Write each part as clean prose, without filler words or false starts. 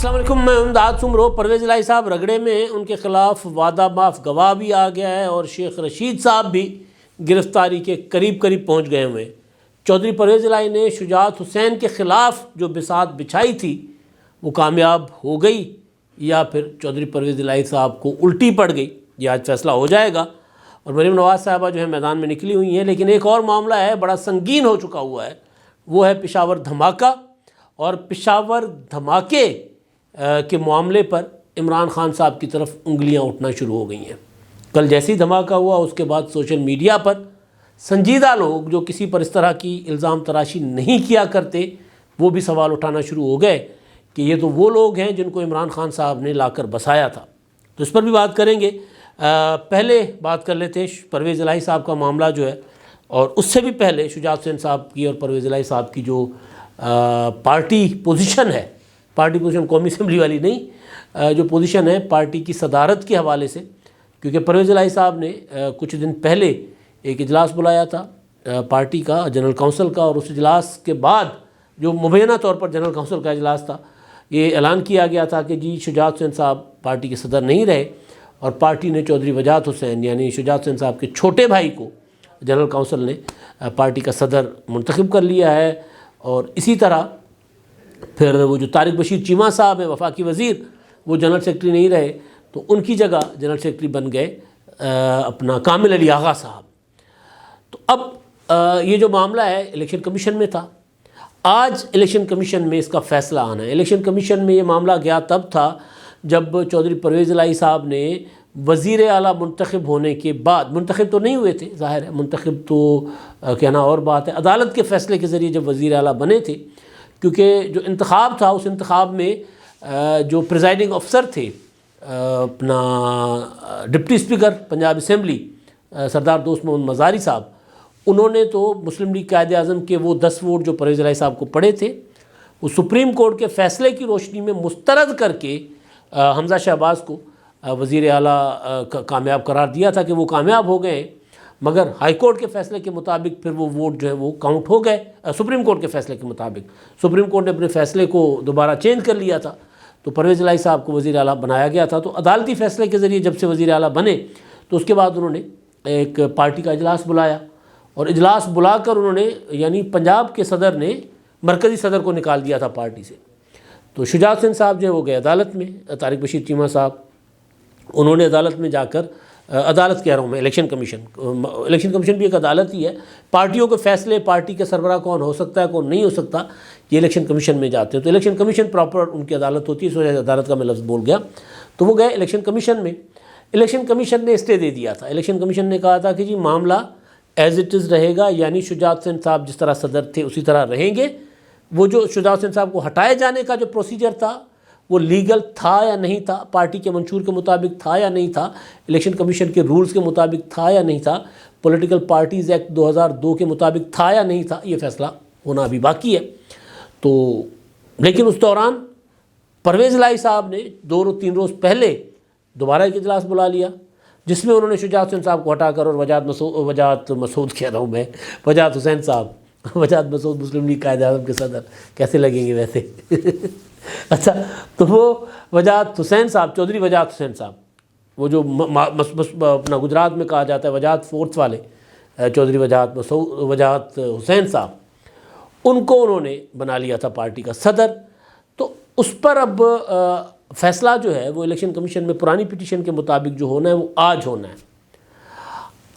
السلام علیکم، میں امداد سمرو۔ پرویز الہی صاحب رگڑے میں ان کے خلاف وعدہ معاف گواہ بھی آ گیا ہے اور شیخ رشید صاحب بھی گرفتاری کے قریب پہنچ گئے ہوئے۔ چودھری پرویز الہی نے شجاعت حسین کے خلاف جو بساط بچھائی تھی وہ کامیاب ہو گئی یا پھر چودھری پرویز الہی صاحب کو الٹی پڑ گئی، یہ آج فیصلہ ہو جائے گا۔ اور مریم نواز صاحبہ جو ہے میدان میں نکلی ہوئی ہیں، لیکن ایک اور معاملہ ہے بڑا سنگین ہو چکا ہوا ہے، وہ ہے پشاور دھماکہ۔ اور پشاور دھماکے کے معاملے پر عمران خان صاحب کی طرف انگلیاں اٹھنا شروع ہو گئی ہیں۔ کل جیسی دھماکہ ہوا اس کے بعد سوشل میڈیا پر سنجیدہ لوگ جو کسی پر اس طرح کی الزام تراشی نہیں کیا کرتے، وہ بھی سوال اٹھانا شروع ہو گئے کہ یہ تو وہ لوگ ہیں جن کو عمران خان صاحب نے لا کر بسایا تھا۔ تو اس پر بھی بات کریں گے۔ پہلے بات کر لیتے ہیں پرویز الہی صاحب کا معاملہ جو ہے، اور اس سے بھی پہلے شجاعت حسین صاحب کی اور پرویز الہی صاحب کی جو پارٹی پوزیشن ہے، پارٹی پوزیشن قومی اسمبلی والی نہیں، جو پوزیشن ہے پارٹی کی صدارت کے حوالے سے، کیونکہ پرویز الہی صاحب نے کچھ دن پہلے ایک اجلاس بلایا تھا پارٹی کا، جنرل کونسل کا، اور اس اجلاس کے بعد جو مبینہ طور پر جنرل کونسل کا اجلاس تھا، یہ اعلان کیا گیا تھا کہ جی شجاعت حسین صاحب پارٹی کے صدر نہیں رہے، اور پارٹی نے چودھری وجاہت حسین یعنی شجاعت حسین صاحب کے چھوٹے بھائی کو جنرل کونسل نے پارٹی کا صدر منتخب کر لیا ہے۔ اور اسی طرح پھر وہ جو طارق بشیر چیمہ صاحب ہیں وفاقی وزیر، وہ جنرل سیکرٹری نہیں رہے، تو ان کی جگہ جنرل سیکرٹری بن گئے اپنا کامل علی آغا صاحب۔ تو اب یہ جو معاملہ ہے الیکشن کمیشن میں تھا، آج الیکشن کمیشن میں اس کا فیصلہ آنا ہے۔ الیکشن کمیشن میں یہ معاملہ گیا تب تھا جب چودھری پرویز الہی صاحب نے وزیر اعلیٰ منتخب ہونے کے بعد، منتخب تو نہیں ہوئے تھے ظاہر ہے، منتخب تو کہنا اور بات ہے، عدالت کے فیصلے کے ذریعے جب وزیر اعلیٰ بنے تھے، کیونکہ جو انتخاب تھا اس انتخاب میں جو پریزائڈنگ افسر تھے اپنا ڈپٹی اسپیکر پنجاب اسمبلی سردار دوست محمد مزاری صاحب، انہوں نے تو مسلم لیگ قائد اعظم کے وہ 10 ووٹ جو پرویز الہی صاحب کو پڑے تھے، وہ سپریم کورٹ کے فیصلے کی روشنی میں مسترد کر کے حمزہ شہباز کو وزیر اعلیٰ کامیاب قرار دیا تھا کہ وہ کامیاب ہو گئے، مگر ہائی کورٹ کے فیصلے کے مطابق پھر وہ ووٹ جو ہے وہ کاؤنٹ ہو گئے۔ سپریم کورٹ کے فیصلے کے مطابق سپریم کورٹ نے اپنے فیصلے کو دوبارہ چینج کر لیا تھا، تو پرویز الہی صاحب کو وزیر اعلیٰ بنایا گیا تھا۔ تو عدالتی فیصلے کے ذریعے جب سے وزیر اعلیٰ بنے تو اس کے بعد انہوں نے ایک پارٹی کا اجلاس بلایا، اور اجلاس بلا کر انہوں نے یعنی پنجاب کے صدر نے مرکزی صدر کو نکال دیا تھا پارٹی سے۔ تو شجاعت حسین صاحب جو ہے وہ گئے عدالت میں، طارق بشیر چیمہ صاحب، انہوں نے عدالت میں جا کر، عدالت کہہ رہا ہوں میں، الیکشن کمیشن بھی ایک عدالت ہی ہے، پارٹیوں کے فیصلے، پارٹی کا سربراہ کون ہو سکتا ہے کون نہیں ہو سکتا، یہ الیکشن کمیشن میں جاتے ہیں۔ تو الیکشن کمیشن پراپر ان کی عدالت ہوتی ہے، اس وجہ سے عدالت کا میں لفظ بول گیا۔ تو وہ گئے الیکشن کمیشن میں، الیکشن کمیشن نے اسٹے دے دیا تھا۔ الیکشن کمیشن نے کہا تھا کہ جی معاملہ ایز اٹ از رہے گا، یعنی شجاعت حسین صاحب جس طرح صدر تھے اسی طرح رہیں گے۔ وہ جو شجاعت حسین صاحب کو ہٹائے جانے کا جو پروسیجر تھا وہ لیگل تھا یا نہیں تھا، پارٹی کے منشور کے مطابق تھا یا نہیں تھا، الیکشن کمیشن کے رولز کے مطابق تھا یا نہیں تھا، پولیٹیکل پارٹیز ایکٹ 2002 کے مطابق تھا یا نہیں تھا، یہ فیصلہ ہونا ابھی باقی ہے۔ تو لیکن اس دوران پرویز الہی صاحب نے 2-3 روز پہلے دوبارہ ایک اجلاس بلا لیا، جس میں انہوں نے شجاعت حسین صاحب کو ہٹا کر، اور وجاہت حسین صاحب، وجاہت مسعود مسلم لیگ قائد اعظم کے صدر کیسے لگیں گے ویسے اچھا، تو وہ وجاہت حسین صاحب، چودھری وجاہت حسین صاحب، وہ جو اپنا گجرات میں کہا جاتا ہے وجاہت فورس والے، چودھری وجاہت حسین صاحب، ان کو انہوں نے بنا لیا تھا پارٹی کا صدر۔ تو اس پر اب فیصلہ جو ہے وہ الیکشن کمیشن میں پرانی پٹیشن کے مطابق جو ہونا ہے وہ آج ہونا ہے۔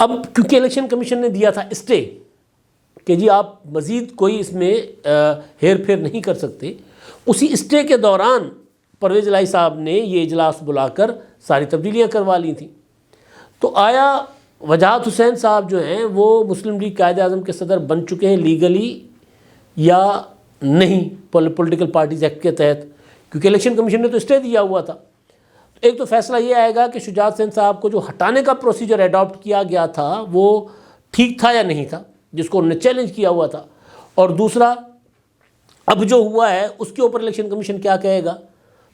اب کیونکہ الیکشن کمیشن نے دیا تھا اسٹے کہ جی آپ مزید کوئی اس میں ہیر پھیر نہیں کر سکتے، اسی اسٹے کے دوران پرویز الہی صاحب نے یہ اجلاس بلا کر ساری تبدیلیاں کروا لی تھیں۔ تو آیا وجاہت حسین صاحب جو ہیں وہ مسلم لیگ قائد اعظم کے صدر بن چکے ہیں لیگلی یا نہیں پولیٹیکل پارٹیز ایکٹ کے تحت؟ کیونکہ الیکشن کمیشن نے تو اسٹے دیا ہوا تھا۔ ایک تو فیصلہ یہ آئے گا کہ شجاعت حسین صاحب کو جو ہٹانے کا پروسیجر ایڈاپٹ کیا گیا تھا وہ ٹھیک تھا یا نہیں تھا، جس کو انہوں نے چیلنج کیا ہوا تھا، اور دوسرا اب جو ہوا ہے اس کے اوپر الیکشن کمیشن کیا کہے گا۔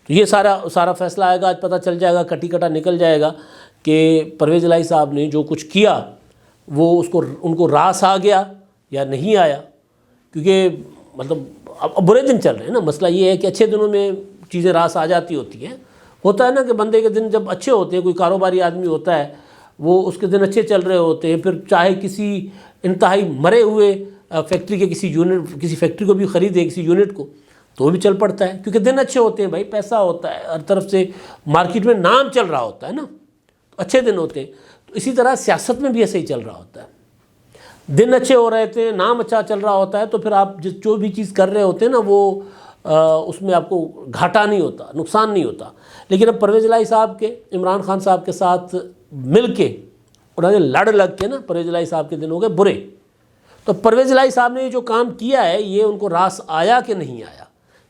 تو یہ سارا فیصلہ آئے گا، آج پتہ چل جائے گا، کٹی کٹا نکل جائے گا کہ پرویز الہی صاحب نے جو کچھ کیا وہ ان کو راس آ گیا یا نہیں آیا۔ کیونکہ مطلب اب برے دن چل رہے ہیں نا، مسئلہ یہ ہے کہ اچھے دنوں میں چیزیں راس آ جاتی ہوتی ہیں. ہوتا ہے نا کہ بندے کے دن جب اچھے ہوتے ہیں، کوئی کاروباری آدمی ہوتا ہے، وہ اس کے دن اچھے چل رہے ہوتے ہیں، پھر چاہے کسی انتہائی مرے ہوئے فیکٹری کے کسی فیکٹری کو بھی خریدے، کسی یونٹ کو، تو وہ بھی چل پڑتا ہے، کیونکہ دن اچھے ہوتے ہیں بھائی، پیسہ ہوتا ہے ہر طرف سے، مارکیٹ میں نام چل رہا ہوتا ہے نا، تو اچھے دن ہوتے ہیں. تو اسی طرح سیاست میں بھی ایسے ہی چل رہا ہوتا ہے، دن اچھے ہو رہے تھے، نام اچھا چل رہا ہوتا ہے، تو پھر آپ جو بھی چیز کر رہے ہوتے ہیں نا، وہ اس میں آپ کو گھاٹا نہیں ہوتا، نقصان نہیں ہوتا. لیکن اب پرویز الہی صاحب کے عمران خان صاحب کے ساتھ مل کے انہوں نے لگ کے نا، پرویز الہی صاحب کے دن ہو گئے برے. تو پرویز الہی صاحب نے یہ جو کام کیا ہے، یہ ان کو راس آیا کہ نہیں آیا،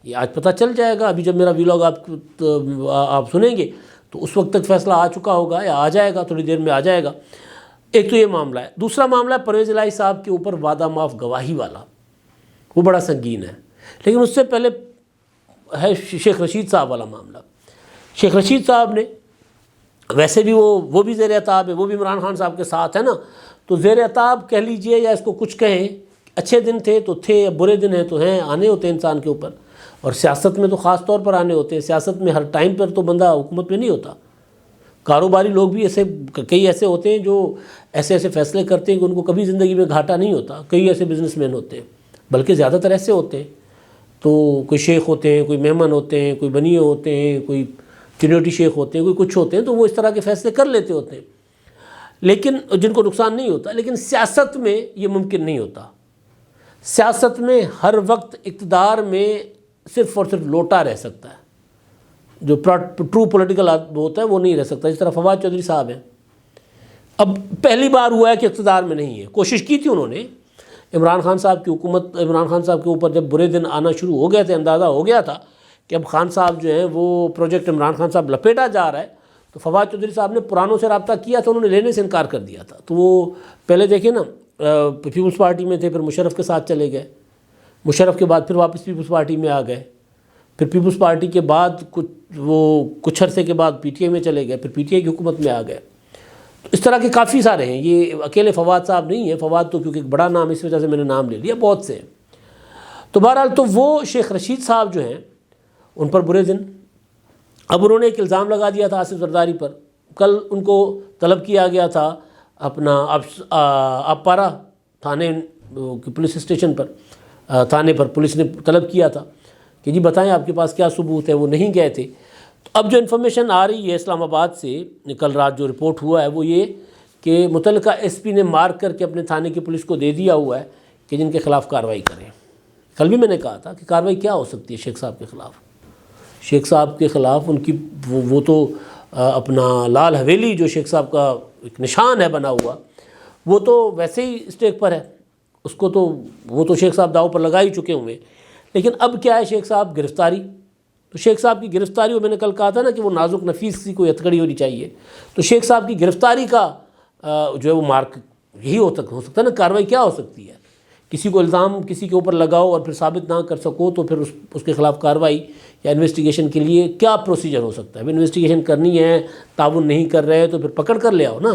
یہ آج پتہ چل جائے گا. ابھی جب میرا ویلاگ آپ سنیں گے تو اس وقت تک فیصلہ آ چکا ہوگا یا آ جائے گا، تھوڑی دیر میں آ جائے گا. ایک تو یہ معاملہ ہے. دوسرا معاملہ ہے پرویز الہی صاحب کے اوپر وعدہ معاف گواہی والا، وہ بڑا سنگین ہے. لیکن اس سے پہلے ہے شیخ رشید صاحب والا معاملہ. شیخ رشید صاحب نے ویسے بھی وہ بھی زیر عتاب ہے، وہ بھی عمران خان صاحب کے ساتھ ہے نا، تو زیر عتاب کہہ لیجئے یا اس کو کچھ کہیں، اچھے دن تھے تو تھے، برے دن ہیں تو ہیں، آنے ہوتے ہیں انسان کے اوپر، اور سیاست میں تو خاص طور پر آنے ہوتے ہیں. سیاست میں ہر ٹائم پر تو بندہ حکومت میں نہیں ہوتا. کاروباری لوگ بھی کئی ایسے ہوتے ہیں جو ایسے فیصلے کرتے ہیں کہ ان کو کبھی زندگی میں گھاٹا نہیں ہوتا. کئی ایسے بزنس مین ہوتے ہیں، بلکہ زیادہ تر ایسے ہوتے ہیں. تو کوئی شیخ ہوتے ہیں، کوئی مہمان ہوتے ہیں، کوئی بنیے ہوتے ہیں، کوئی چنوٹی شیخ ہوتے ہیں، کوئی کچھ ہوتے ہیں، تو وہ اس طرح کے فیصلے کر لیتے ہوتے ہیں، لیکن جن کو نقصان نہیں ہوتا. لیکن سیاست میں یہ ممکن نہیں ہوتا. سیاست میں ہر وقت اقتدار میں صرف اور صرف لوٹا رہ سکتا ہے، جو ٹرو پولیٹیکل ہوتا ہے وہ نہیں رہ سکتا. جس طرح فواد چودھری صاحب ہیں، اب پہلی بار ہوا ہے کہ اقتدار میں نہیں ہے. کوشش کی تھی انہوں نے، عمران خان صاحب کی حکومت، عمران خان صاحب کے اوپر جب برے دن آنا شروع ہو گئے تھے، اندازہ ہو گیا تھا کہ اب خان صاحب جو ہیں وہ پروجیکٹ عمران خان صاحب لپیٹا جا رہا ہے، تو فواد چودھری صاحب نے پرانوں سے رابطہ کیا تھا، انہوں نے لینے سے انکار کر دیا تھا. تو وہ پہلے دیکھیں نا، پیپلز پارٹی میں تھے، پھر مشرف کے ساتھ چلے گئے، مشرف کے بعد پھر واپس پیپلز پارٹی میں آ گئے، پھر پیپلز پارٹی کے بعد کچھ عرصے کے بعد پی ٹی آئی میں چلے گئے، پھر پی ٹی آئی کی حکومت میں آ گئے. تو اس طرح کے کافی سارے ہیں، یہ اکیلے فواد صاحب نہیں ہیں. فواد تو کیونکہ ایک بڑا نام، اس وجہ سے میں نے نام لے لیا، بہت سے ہیں. تو بہرحال تو وہ شیخ رشید صاحب جو ہیں ان پر برے دن. اب انہوں نے ایک الزام لگا دیا تھا آصف زرداری پر. کل ان کو طلب کیا گیا تھا اپنا آپارا تھانے پولیس اسٹیشن پر، تھانے پر پولیس نے طلب کیا تھا کہ جی بتائیں آپ کے پاس کیا ثبوت ہے. وہ نہیں گئے تھے. تو اب جو انفارمیشن آ رہی ہے اسلام آباد سے، کل رات جو رپورٹ ہوا ہے وہ یہ کہ متعلقہ ایس پی نے مارک کر کے اپنے تھانے کی پولیس کو دے دیا ہوا ہے کہ جن کے خلاف کارروائی کریں. کل بھی میں نے کہا تھا کہ کارروائی کیا ہو سکتی ہے شیخ صاحب کے خلاف. شیخ صاحب کے خلاف ان کی وہ تو اپنا لال حویلی جو شیخ صاحب کا ایک نشان ہے بنا ہوا، وہ تو ویسے ہی اسٹیک پر ہے. اس کو تو وہ تو شیخ صاحب داؤ پر لگا ہی چکے ہوئے. لیکن اب کیا ہے، شیخ صاحب گرفتاری. تو شیخ صاحب کی گرفتاری، وہ میں نے کل کہا تھا نا کہ وہ نازک نفیس سی کوئی ہتھکڑی ہونی چاہیے. تو شیخ صاحب کی گرفتاری کا جو ہے وہ مارک یہی ہو سکتا ہے نا. کارروائی کیا ہو سکتی ہے؟ کسی کو الزام کسی کے اوپر لگاؤ اور پھر ثابت نہ کر سکو تو پھر اس کے خلاف کارروائی یا انویسٹیگیشن کے لیے کیا پروسیجر ہو سکتا ہے؟ انویسٹیگیشن کرنی ہے، تعاون نہیں کر رہے تو پھر پکڑ کر لے آؤ نا،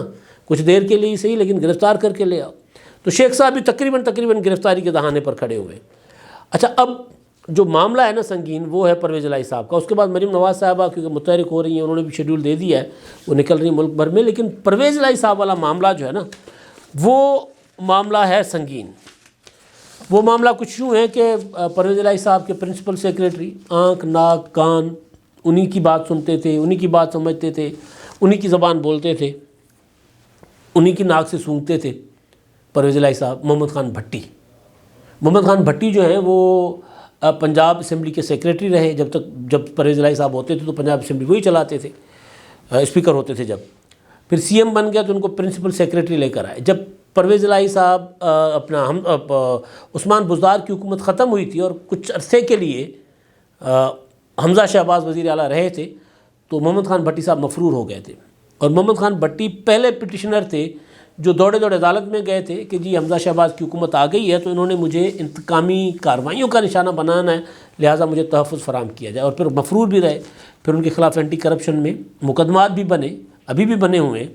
کچھ دیر کے لیے ہی صحیح لیکن گرفتار کر کے لے آؤ. تو شیخ صاحب بھی تقریباً گرفتاری کے دہانے پر کھڑے ہوئے. اچھا، اب جو معاملہ ہے نا سنگین، وہ ہے پرویز الہی صاحب کا. اس کے بعد مریم نواز صاحبہ کیونکہ متحرک ہو رہی ہیں، انہوں نے بھی شیڈول دے دیا ہے، وہ نکل رہی ہیں ملک بھر میں. لیکن پرویز الہی صاحب والا معاملہ جو ہے نا، وہ معاملہ ہے سنگین. وہ معاملہ کچھ یوں ہے کہ پرویز الہی صاحب کے پرنسپل سیکریٹری آنکھ ناک کان انہی کی بات سنتے تھے، انہی کی بات سمجھتے تھے، انہی کی زبان بولتے تھے، انہی کی ناک سے سونگھتے تھے. پرویز الہی صاحب محمد خان بھٹی جو ہیں وہ پنجاب اسمبلی کے سیکریٹری رہے جب پرویز الہی صاحب ہوتے تھے تو پنجاب اسمبلی وہی چلاتے تھے، اسپیکر ہوتے تھے. جب پھر سی ایم بن گیا تو ان کو پرنسپل سیکریٹری لے کر آئے. جب پرویز الہی صاحب عثمان بزدار کی حکومت ختم ہوئی تھی اور کچھ عرصے کے لیے حمزہ شہباز وزیر اعلیٰ رہے تھے تو محمد خان بھٹی صاحب مفرور ہو گئے تھے. اور محمد خان بھٹی پہلے پٹیشنر تھے جو دوڑے عدالت میں گئے تھے کہ جی حمزہ شہباز کی حکومت آ گئی ہے تو انہوں نے مجھے انتقامی کارروائیوں کا نشانہ بنانا ہے، لہٰذا مجھے تحفظ فراہم کیا جائے. اور پھر مفرور بھی رہے. پھر ان کے خلاف اینٹی کرپشن میں مقدمات بھی بنے، ابھی بھی بنے ہوئے ہیں.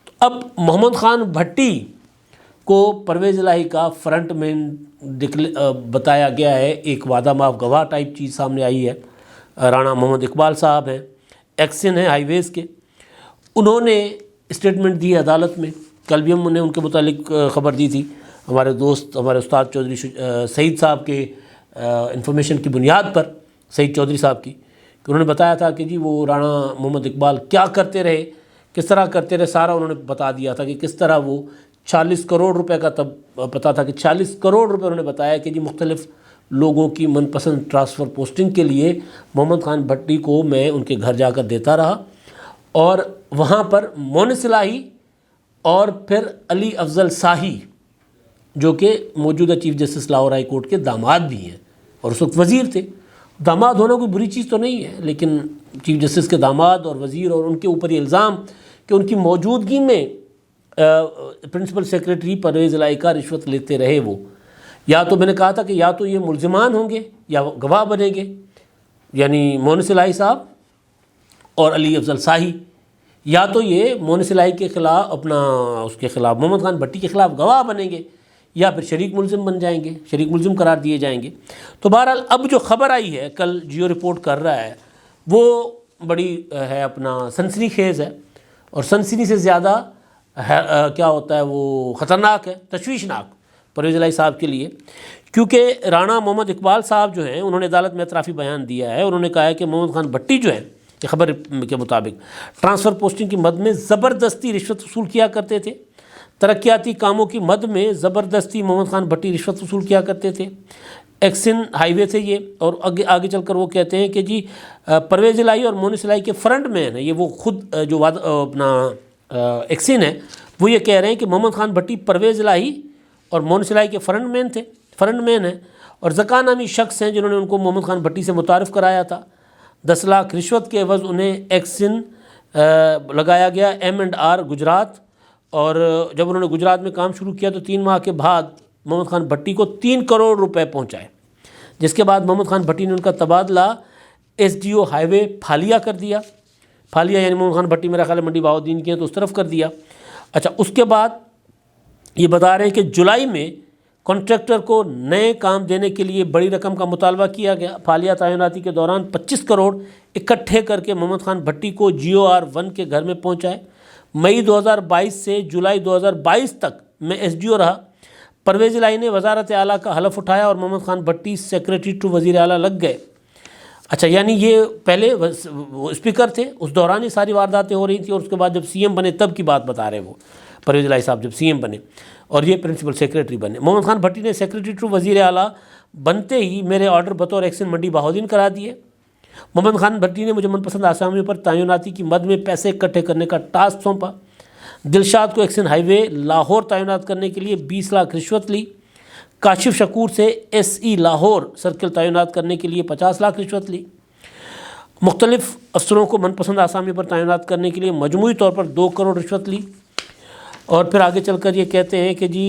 تو اب محمد خان بھٹی کو پرویز الہی کا فرنٹ مین بتایا گیا ہے. ایک وعدہ معاف گواہ ٹائپ چیز سامنے آئی ہے رانا محمد اقبال صاحب ہیں، ایکسن ہیں ہائی ویز کے، انہوں نے اسٹیٹمنٹ دی عدالت میں۔ کل بھی ہم نے ان کے متعلق خبر دی تھی، ہمارے دوست ہمارے استاد چودھری سعید صاحب کے انفارمیشن کی بنیاد پر، سعید چودھری صاحب کی، کہ انہوں نے بتایا تھا کہ جی وہ رانا محمد اقبال کیا کرتے رہے، کس طرح کرتے رہے، سارا انہوں نے بتا دیا تھا کہ کس طرح وہ 40 کروڑ روپے کا، تب پتا تھا کہ 40 کروڑ روپے انہوں نے بتایا کہ جی مختلف لوگوں کی من پسند ٹرانسفر پوسٹنگ کے لیے محمد خان بھٹی کو میں ان کے گھر جا کر دیتا رہا، اور وہاں پر مونس الہی اور پھر علی افضل شاہی جو کہ موجودہ chief justice Lahore high court کے داماد بھی ہیں اور اس وقت وزیر تھے، داماد ہونا کوئی بری چیز تو نہیں ہے، لیکن چیف جسٹس کے داماد اور وزیر، اور ان کے اوپر یہ الزام کہ ان کی موجودگی میں پرنسپل سیکریٹری پرویز الہی کا رشوت لیتے رہے وہ، یا تو میں نے کہا تھا کہ یا تو یہ ملزمان ہوں گے یا گواہ بنیں گے، یعنی مونس الہی صاحب اور علی افضل شاہی، یا تو یہ مونس الہی کے خلاف اس کے خلاف محمد خان بھٹی کے خلاف گواہ بنیں گے، یا پھر شریک ملزم بن جائیں گے، شریک ملزم قرار دیے جائیں گے۔ تو بہرحال اب جو خبر آئی ہے، کل جیو رپورٹ کر رہا ہے، وہ بڑی ہے سنسنی خیز ہے، اور سنسنی سے زیادہ کیا ہوتا ہے وہ خطرناک ہے، تشویشناک پرویز الہی صاحب کے لیے، کیونکہ رانا محمد اقبال صاحب جو ہیں انہوں نے عدالت میں اعترافی بیان دیا ہے، انہوں نے کہا ہے کہ محمد خان بھٹی جو ہیں یہ خبر کے مطابق ٹرانسفر پوسٹنگ کی مد میں زبردستی رشوت وصول کیا کرتے تھے، ترقیاتی کاموں کی مد میں زبردستی محمد خان بھٹی رشوت وصول کیا کرتے تھے۔ ایکسن ہائی وے تھے یہ، اور آگے چل کر وہ کہتے ہیں کہ جی پرویز الہی اور مونس الہی کے فرنٹ مین ہیں، یہ وہ خود جو ایکسن ہے وہ یہ کہہ رہے ہیں کہ محمد خان بھٹی پرویز الہی اور مونس الہی کے فرنٹ مین ہیں، اور زکا نامی شخص ہیں جنہوں نے ان کو محمد خان بھٹی سے متعارف کرایا تھا۔ 10 لاکھ رشوت کے عوض انہیں ایکسن لگایا گیا M&R گجرات، اور جب انہوں نے گجرات میں کام شروع کیا تو 3 ماہ کے بعد محمد خان بھٹی کو 3 کروڑ روپے پہنچائے، جس کے بعد محمد خان بھٹی نے ان کا تبادلہ SDO ہائی وے پھالیا کر دیا، پھالیا یعنی محمد خان بھٹی میرا خیال ہے منڈی بہاؤالدین کی ہیں تو اس طرف کر دیا۔ اچھا، اس کے بعد یہ بتا رہے ہیں کہ جولائی میں کانٹریکٹر کو نئے کام دینے کے لیے بڑی رقم کا مطالبہ کیا گیا۔ پھالیا تعیناتی کے دوران 25 کروڑ اکٹھے کر کے محمد خان بھٹی کو GOR1 کے گھر میں پہنچائے۔ مئی 2022 سے جولائی 2022 تک میں SDO رہا۔ پرویز الہی نے وزارت اعلیٰ کا حلف اٹھایا اور محمد خان بھٹی سیکریٹری ٹو وزیر اعلیٰ لگ گئے۔ اچھا، یعنی یہ پہلے اسپیکر تھے، اس دوران ہی ساری وارداتیں ہو رہی تھیں، اور اس کے بعد جب CM بنے تب کی بات بتا رہے وہ پرویز الہی صاحب جب CM بنے اور یہ پرنسپل سیکریٹری بنے۔ محمد خان بھٹی نے سیکریٹری ٹو وزیر اعلیٰ بنتے ہی میرے آرڈر بطور ایکسن منڈی بہاؤالدین کرا دیے۔ محمد خان بھٹی نے مجھے من پسند آسامیوں پر تعیناتی کی مد میں پیسے اکٹھے کرنے کا ٹاسک سونپا۔ دلشاد کو ایکسن ہائی وے لاہور تعینات کرنے کے لیے 20 لاکھ رشوت لی۔ کاشف شکور سے SE لاہور سرکل تعینات کرنے کے لیے 50 لاکھ رشوت لی۔ مختلف افسروں کو من پسند آسامیوں پر تعینات کرنے کے لیے مجموعی طور پر 2 کروڑ رشوت لی۔ اور پھر آگے چل کر یہ کہتے ہیں کہ جی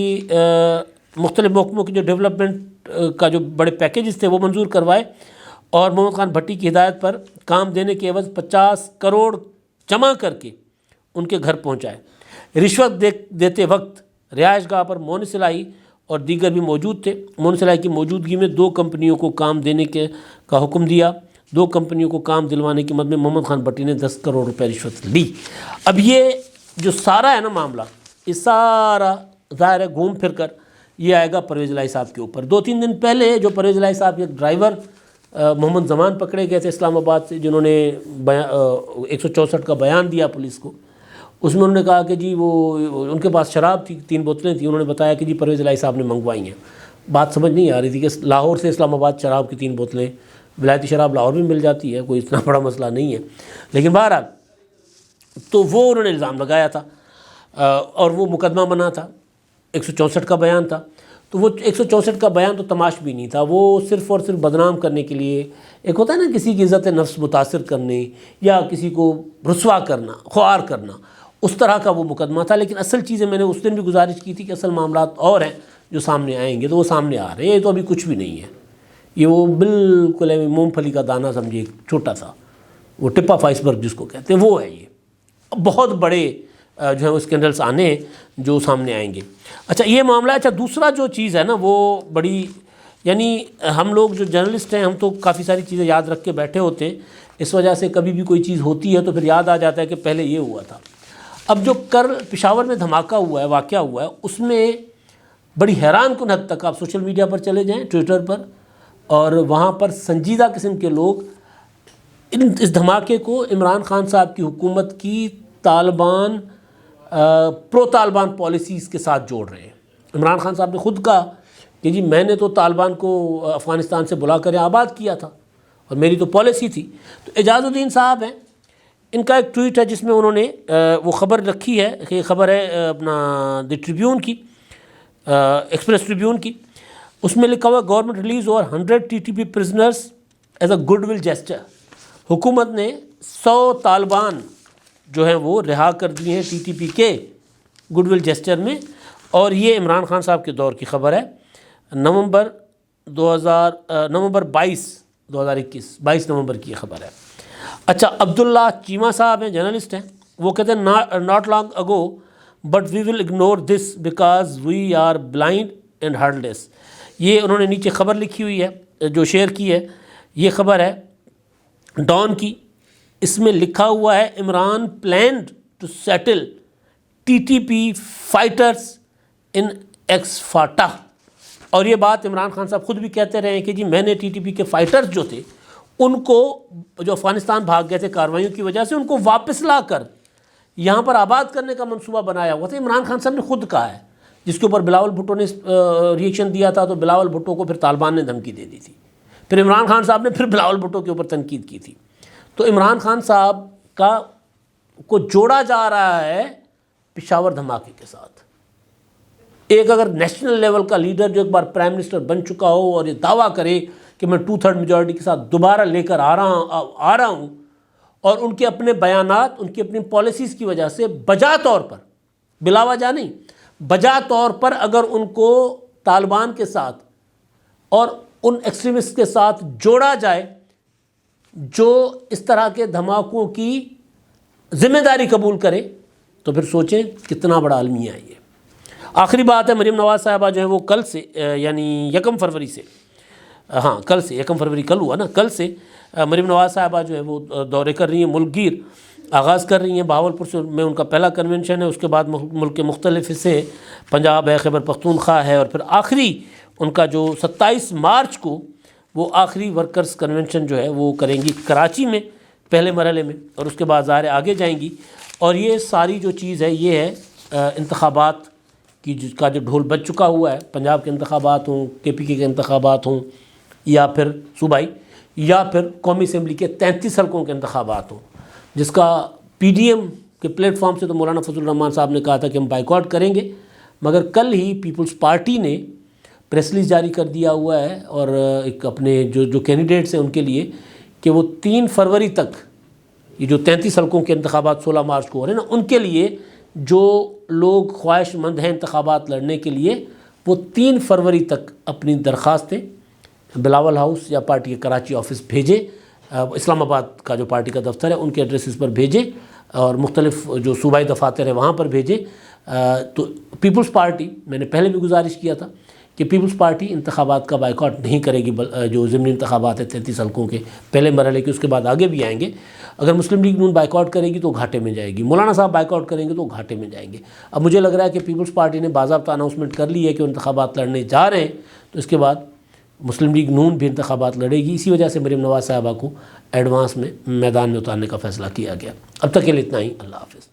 مختلف محکموں کی جو ڈیولپمنٹ کا جو بڑے پیکیجز تھے وہ منظور کروائے، اور محمد خان بھٹی کی ہدایت پر کام دینے کے عوض 50 کروڑ جمع کر کے ان کے گھر پہنچائے۔ رشوت دیتے وقت رہائش گاہ پر مونس الہی اور دیگر بھی موجود تھے۔ مونس الہی کی موجودگی میں 2 کمپنیوں کو کام دینے کا حکم دیا۔ 2 کمپنیوں کو کام دلوانے کی مد میں محمد خان بھٹی نے 10 کروڑ روپے رشوت لی۔ اب یہ جو سارا ہے نا معاملہ، یہ سارا ظاہر ہے گھوم پھر کر یہ آئے گا پرویز الہی صاحب کے اوپر۔ 2-3 دن پہلے جو پرویز الہی صاحب کے ڈرائیور محمد زمان پکڑے گئے تھے اسلام آباد سے، جنہوں نے 164 کا بیان دیا پولیس کو، اس میں انہوں نے کہا کہ جی وہ ان کے پاس شراب تھی، 3 بوتلیں تھیں، انہوں نے بتایا کہ جی پرویز الہی صاحب نے منگوائی ہیں۔ بات سمجھ نہیں آ رہی تھی کہ لاہور سے اسلام آباد شراب کی 3 بوتلیں، ولایتی شراب لاہور میں مل جاتی ہے، کوئی اتنا بڑا مسئلہ نہیں ہے، لیکن بہرحال تو وہ انہوں نے الزام لگایا تھا، اور وہ مقدمہ بنا تھا، 164 کا بیان تھا۔ تو وہ 164 کا بیان تو تماش بھی نہیں تھا، وہ صرف اور صرف بدنام کرنے کے لیے، ایک ہوتا ہے نا کسی کی عزت نفس متاثر کرنے یا کسی کو رسوا کرنا، خوار کرنا، اس طرح کا وہ مقدمہ تھا۔ لیکن اصل چیزیں میں نے اس دن بھی گزارش کی تھی کہ اصل معاملات اور ہیں جو سامنے آئیں گے، تو وہ سامنے آ رہے ہیں۔ یہ تو ابھی کچھ بھی نہیں ہے، یہ وہ بالکل مونگ پھلی کا دانہ سمجھے، ایک چھوٹا سا وہ ٹپ آف آئس برگ جس کو کہتے ہیں، وہ ہے یہ۔ بہت بڑے جو ہے وہ اسکینڈلس آنے ہیں جو سامنے آئیں گے۔ اچھا، یہ معاملہ۔ اچھا، دوسرا جو چیز ہے نا وہ بڑی یعنی ہم لوگ جو جرنلسٹ ہیں ہم تو کافی ساری چیزیں یاد رکھ کے بیٹھے ہوتے ہیں، اس وجہ سے کبھی بھی کوئی چیز ہوتی ہے تو پھر یاد آ جاتا ہے کہ پہلے یہ ہوا تھا۔ اب جو پشاور میں دھماکہ ہوا ہے، واقعہ ہوا ہے، اس میں بڑی حیران کن حد تک آپ سوشل میڈیا پر چلے جائیں، ٹویٹر پر، اور وہاں پر سنجیدہ قسم کے لوگ اس دھماکے کو عمران خان صاحب کی حکومت کی طالبان پرو طالبان پالیسیز کے ساتھ جوڑ رہے ہیں۔ عمران خان صاحب نے خود کہا کہ جی میں نے تو طالبان کو افغانستان سے بلا کر آباد کیا تھا اور میری تو پالیسی تھی۔ تو اعجاز الدین صاحب ہیں، ان کا ایک ٹویٹ ہے جس میں انہوں نے وہ خبر رکھی ہے، یہ خبر ہے اپنا دی ٹریبیون کی، ایکسپریس ٹریبیون کی، اس میں لکھا ہوا government release over 100 TTP prisoners as a good will gesture. حکومت نے 100 طالبان جو ہیں وہ رہا کر دیے ہیں TTP کے گڈ ول جیسچر میں، اور یہ عمران خان صاحب کے دور کی خبر ہے، نومبر 22 2021 نومبر کی یہ خبر ہے۔ اچھا، عبداللہ چیمہ صاحب ہیں، جرنلسٹ ہیں، وہ کہتے ہیں not long ago but we will ignore this because we are blind and heartless. یہ انہوں نے نیچے خبر لکھی ہوئی ہے جو شیئر کی ہے، یہ خبر ہے ڈان کی، اس میں لکھا ہوا ہے Imran planned to settle TTP fighters in ex FATA, اور یہ بات عمران خان صاحب خود بھی کہتے رہے ہیں کہ جی میں نے TTP کے فائٹرز جو تھے ان کو، جو افغانستان بھاگ گئے تھے کارروائیوں کی وجہ سے، ان کو واپس لا کر یہاں پر آباد کرنے کا منصوبہ بنایا ہوا تھا۔ عمران خان صاحب نے خود کہا ہے، جس کے اوپر بلاول بھٹو نے ریئیکشن دیا تھا، تو بلاول بھٹو کو پھر طالبان نے دھمکی دے دی تھی، پھر عمران خان صاحب نے پھر بلاول بھٹو کے اوپر تنقید کی تھی۔ تو عمران خان صاحب کو جوڑا جا رہا ہے پشاور دھماکے کے ساتھ۔ ایک اگر نیشنل لیول کا لیڈر جو ایک بار پرائم منسٹر بن چکا ہو اور یہ دعویٰ کرے کہ میں 2/3 میجورٹی کے ساتھ دوبارہ لے کر آ رہا ہوں، اور ان کے اپنے بیانات، ان کی اپنی پالیسیز کی وجہ سے بجا طور پر، بلا وجہ نہیں، بجا طور پر اگر ان کو طالبان کے ساتھ اور ان ایکسٹریمسٹ کے ساتھ جوڑا جائے جو اس طرح کے دھماکوں کی ذمہ داری قبول کرے، تو پھر سوچیں کتنا بڑا المیہ ہے یہ۔ آخری بات ہے، مریم نواز صاحبہ جو ہے وہ کل سے یعنی 1 فروری سے، کل سے 1 فروری کل ہوا نا، کل سے مریم نواز صاحبہ جو ہے وہ دورے کر رہی ہیں، ملک گیر آغاز کر رہی ہیں۔ بہاولپور سے میں ان کا پہلا کنونشن ہے، اس کے بعد ملک کے مختلف حصے، پنجاب ہے، خیبر پختونخوا ہے، اور پھر آخری ان کا جو 27 مارچ کو وہ آخری ورکرز کنونشن جو ہے وہ کریں گی کراچی میں پہلے مرحلے میں، اور اس کے بعد ظاہر آگے جائیں گی۔ اور یہ ساری جو چیز ہے یہ ہے انتخابات کا جو ڈھول بج چکا ہوا ہے، پنجاب کے انتخابات ہوں، KPK کے انتخابات ہوں، یا پھر صوبائی، یا پھر قومی اسمبلی کے 33 حلقوں کے انتخابات ہوں، جس کا PDM کے پلیٹ فارم سے تو مولانا فضل الرحمان صاحب نے کہا تھا کہ ہم بائیکاٹ کریں گے، مگر کل ہی پیپلز پارٹی نے پریس ریلیز جاری کر دیا ہوا ہے، اور ایک اپنے جو کینڈیڈیٹس ہیں ان کے لیے، کہ وہ 3 فروری تک یہ جو 33 حلقوں کے انتخابات 16 مارچ کو ہو رہے ہیں نا، ان کے لیے جو لوگ خواہش مند ہیں انتخابات لڑنے کے لیے، وہ 3 فروری تک اپنی درخواستیں بلاول ہاؤس یا پارٹی کے کراچی آفس بھیجیں، اسلام آباد کا جو پارٹی کا دفتر ہے ان کے ایڈریسز پر بھیجیں، اور مختلف جو صوبائی دفاتر ہیں وہاں پر بھیجیں۔ تو پیپلز پارٹی، میں نے پہلے بھی گزارش کیا تھا کہ پیپلز پارٹی انتخابات کا بائیکاٹ نہیں کرے گی، جو ضمنی انتخابات ہیں 33 حلقوں کے پہلے مرحلے کے، اس کے بعد آگے بھی آئیں گے۔ اگر مسلم لیگ نون بائیکاٹ کرے گی تو گھاٹے میں جائے گی، مولانا صاحب بائیکاٹ کریں گے تو گھاٹے میں جائیں گے۔ اب مجھے لگ رہا ہے کہ پیپلز پارٹی نے باضابطہ اناؤنسمنٹ کر لی ہے کہ وہ انتخابات لڑنے جا رہے ہیں، تو اس کے بعد مسلم لیگ نون بھی انتخابات لڑے گی۔ اسی وجہ سے مریم نواز صاحبہ کو ایڈوانس میں میدان میں اتارنے کا فیصلہ کیا گیا۔ اب تک کے لیے اتنا ہی، اللہ حافظ۔